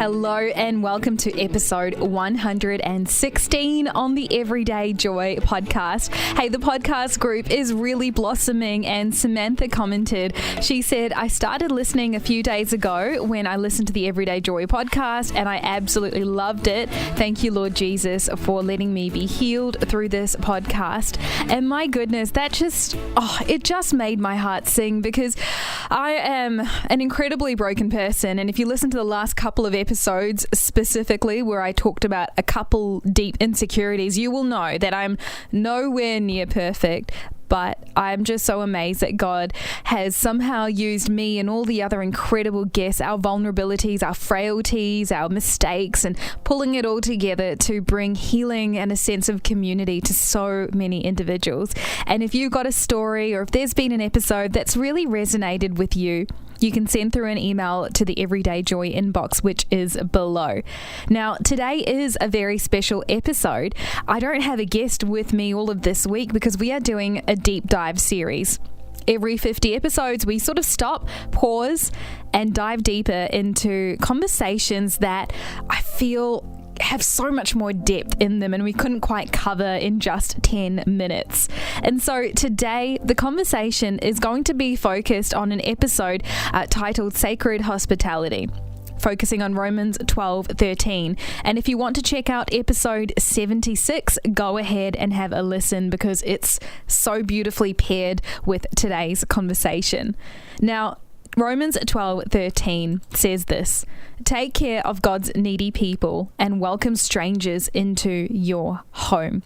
Hello and welcome to episode 116 on the Everyday Joy podcast. Hey, the podcast group is really blossoming, and Samantha commented, she said, I started listening a few days ago when I listened to the Everyday Joy podcast and I absolutely loved it. Thank you, Lord Jesus, for letting me be healed through this podcast. And my goodness, that it just made my heart sing, because I am an incredibly broken person. And if you listen to the last couple of episodes specifically where I talked about a couple deep insecurities, you will know that I'm nowhere near perfect. But I'm just so amazed that God has somehow used me and all the other incredible guests, our vulnerabilities, our frailties, our mistakes, and pulling it all together to bring healing and a sense of community to so many individuals. And if you've got a story, or if there's been an episode that's really resonated with you, you can send through an email to the Everyday Joy inbox, which is below. Now, today is a very special episode. I don't have a guest with me all of this week because we are doing a deep dive series. Every 50 episodes, we sort of stop, pause, and dive deeper into conversations that I feel have so much more depth in them and we couldn't quite cover in just 10 minutes. And so today the conversation is going to be focused on an episode titled Sacred Hospitality, focusing on Romans 12:13. And if you want to check out episode 76, go ahead and have a listen, because it's so beautifully paired with today's conversation. Now, Romans 12:13 says this: take care of God's needy people and welcome strangers into your home.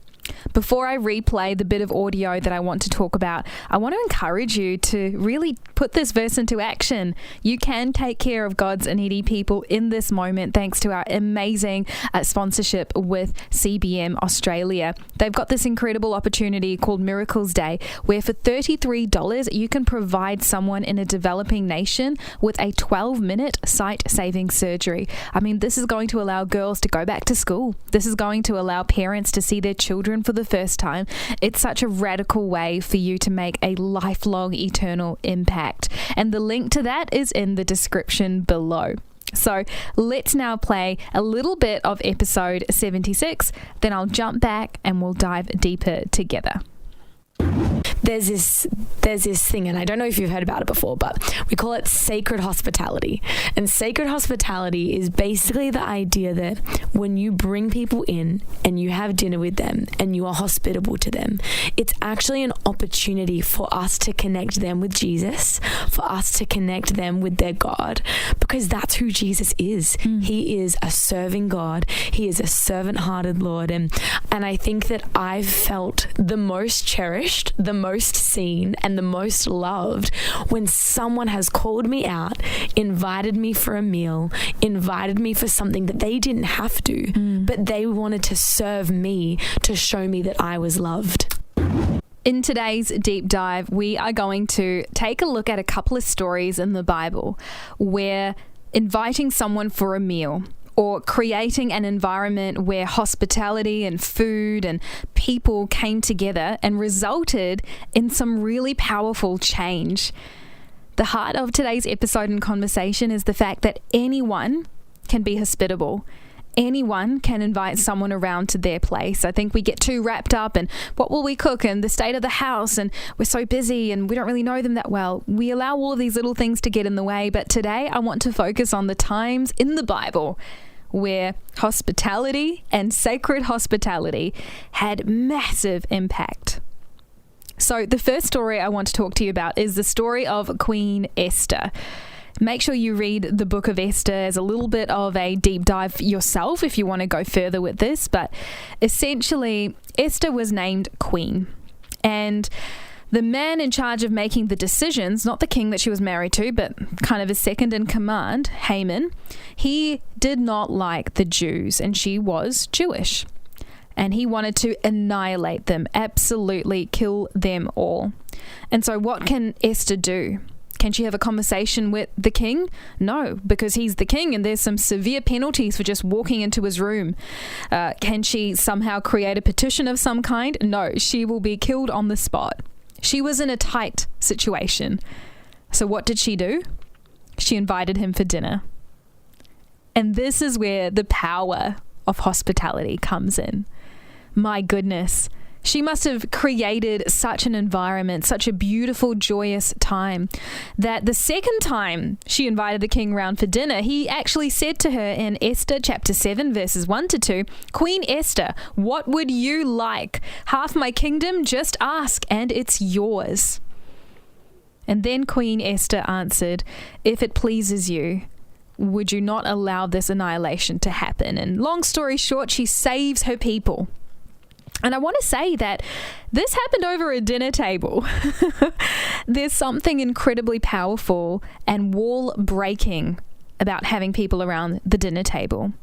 Before I replay the bit of audio that I want to talk about, I want to encourage you to really put this verse into action. You can take care of God's needy people in this moment thanks to our amazing sponsorship with CBM Australia. They've got this incredible opportunity called Miracles Day, where for $33 you can provide someone in a developing nation with a 12-minute sight-saving surgery. I mean, this is going to allow girls to go back to school. This is going to allow parents to see their children for the first time. It's such a radical way for you to make a lifelong, eternal impact. And the link to that is in the description below. So let's now play a little bit of episode 76, then I'll jump back and we'll dive deeper together. There's this thing, and I don't know if you've heard about it before, but we call it sacred hospitality. And sacred hospitality is basically the idea that when you bring people in and you have dinner with them and you are hospitable to them, it's actually an opportunity for us to connect them with Jesus, for us to connect them with their God, because that's who Jesus is. He is a serving God. He is a servant-hearted Lord. And I think that I've felt the most cherished, the most seen, and the most loved when someone has called me out, invited me for a meal, invited me for something that they didn't have to, but they wanted to serve me to show me that I was loved. In today's deep dive, we are going to take a look at a couple of stories in the Bible where inviting someone for a meal, or creating an environment where hospitality and food and people came together and resulted in some really powerful change. The heart of today's episode and conversation is the fact that anyone can be hospitable. Anyone can invite someone around to their place. I think we get too wrapped up in what will we cook and the state of the house, and we're so busy and we don't really know them that well. We allow all of these little things to get in the way, but today I want to focus on the times in the Bible where hospitality and sacred hospitality had massive impact. So the first story I want to talk to you about is the story of Queen Esther. Make sure you read the book of Esther as a little bit of a deep dive yourself if you want to go further with this. But essentially, Esther was named queen. And the man in charge of making the decisions, not the king that she was married to, but kind of a second in command, Haman, he did not like the Jews, and she was Jewish. And he wanted to annihilate them, absolutely kill them all. And so what can Esther do? Can she have a conversation with the king? No, because he's the king and there's some severe penalties for just walking into his room. Can she somehow create a petition of some kind? No, she will be killed on the spot. She was in a tight situation. So what did she do? She invited him for dinner. And this is where the power of hospitality comes in. My goodness, she must have created such an environment, such a beautiful, joyous time, that the second time she invited the king round for dinner, he actually said to her in Esther chapter 7, verses 1 to 2, "Queen Esther, what would you like? Half my kingdom? Just ask, and it's yours." And then Queen Esther answered, "If it pleases you, would you not allow this annihilation to happen?" And long story short, she saves her people. And I want to say that this happened over a dinner table. There's something incredibly powerful and wall-breaking about having people around the dinner table.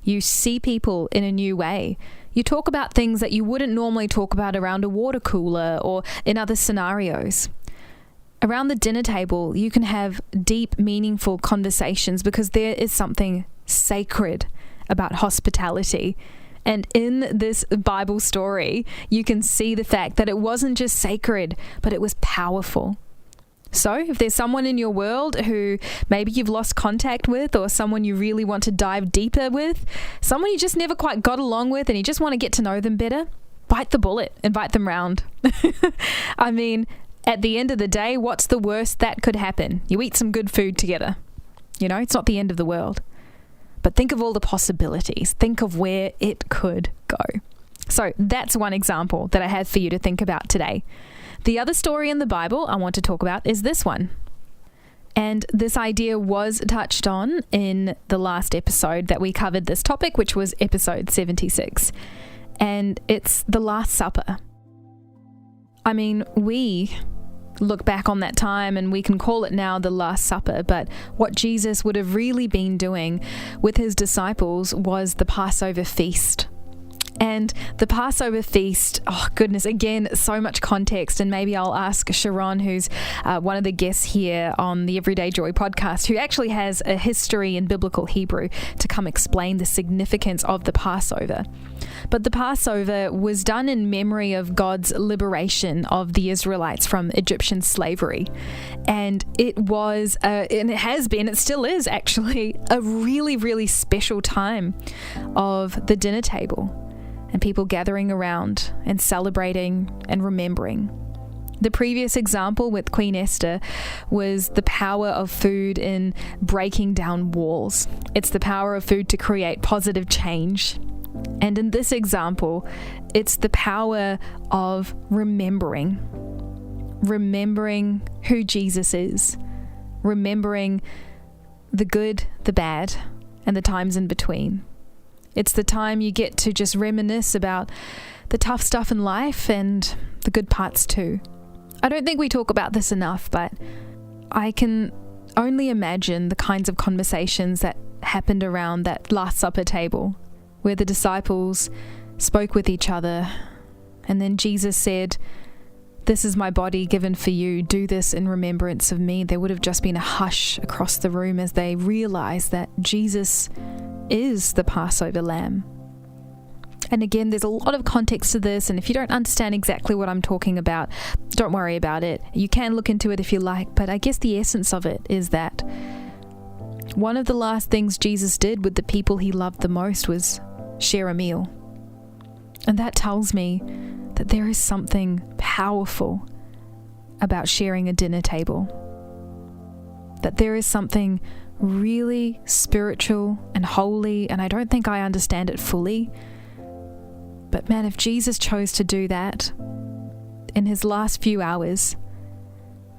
You see people in a new way. You talk about things that you wouldn't normally talk about around a water cooler or in other scenarios. Around the dinner table, you can have deep, meaningful conversations because there is something sacred about hospitality. And in this Bible story, you can see the fact that it wasn't just sacred, but it was powerful. So if there's someone in your world who maybe you've lost contact with, or someone you really want to dive deeper with, someone you just never quite got along with and you just want to get to know them better, bite the bullet, invite them round. I mean, at the end of the day, what's the worst that could happen? You eat some good food together. It's not the end of the world. But think of all the possibilities. Think of where it could go. So that's one example that I have for you to think about today. The other story in the Bible I want to talk about is this one. And this idea was touched on in the last episode that we covered this topic, which was episode 76. And it's the Last Supper. I mean, we look back on that time and we can call it now the Last Supper, but what Jesus would have really been doing with his disciples was the Passover feast. And the Passover feast, oh goodness, again, so much context. And maybe I'll ask Sharon, who's one of the guests here on the Everyday Joy podcast, who actually has a history in biblical Hebrew, to come explain the significance of the Passover. But the Passover was done in memory of God's liberation of the Israelites from Egyptian slavery. And it was, and it has been, it still is actually, a really, really special time of the dinner table. And people gathering around and celebrating and remembering. The previous example with Queen Esther was the power of food in breaking down walls. It's the power of food to create positive change. And in this example, it's the power of remembering who Jesus is, remembering the good, the bad, and the times in between. It's the time you get to just reminisce about the tough stuff in life and the good parts too. I don't think we talk about this enough, but I can only imagine the kinds of conversations that happened around that Last Supper table, where the disciples spoke with each other, and then Jesus said, "This is my body given for you. Do this in remembrance of me." There would have just been a hush across the room as they realized that Jesus is the Passover lamb. And again, there's a lot of context to this, and if you don't understand exactly what I'm talking about, don't worry about it. You can look into it if you like, but I guess the essence of it is that one of the last things Jesus did with the people he loved the most was share a meal. And that tells me that there is something powerful about sharing a dinner table. That there is something really spiritual and holy, and I don't think I understand it fully. But man, if Jesus chose to do that in his last few hours,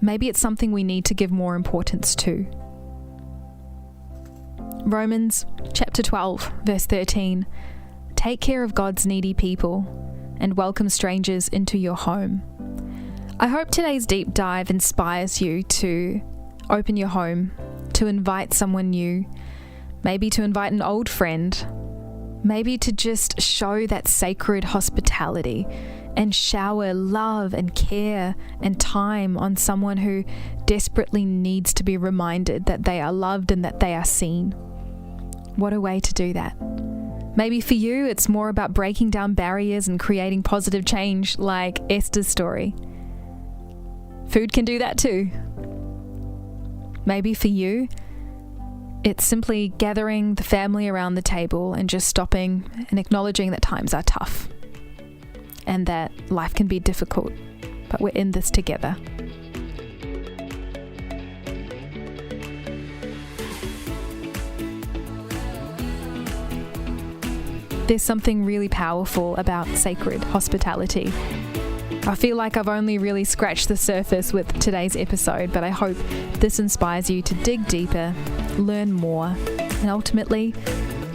maybe it's something we need to give more importance to. Romans chapter 12, verse 13. Take care of God's needy people and welcome strangers into your home. I hope today's deep dive inspires you to open your home, to invite someone new, maybe to invite an old friend, maybe to just show that sacred hospitality and shower love and care and time on someone who desperately needs to be reminded that they are loved and that they are seen. What a way to do that. Maybe for you, it's more about breaking down barriers and creating positive change, like Esther's story. Food can do that too. Maybe for you, It's simply gathering the family around the table and just stopping and acknowledging that times are tough and that life can be difficult, but we're in this together. There's something really powerful about sacred hospitality. I feel like I've only really scratched the surface with today's episode, but I hope this inspires you to dig deeper, learn more, and ultimately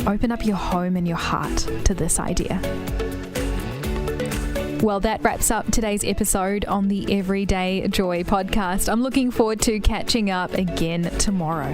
open up your home and your heart to this idea. Well, that wraps up today's episode on the Everyday Joy podcast. I'm looking forward to catching up again tomorrow.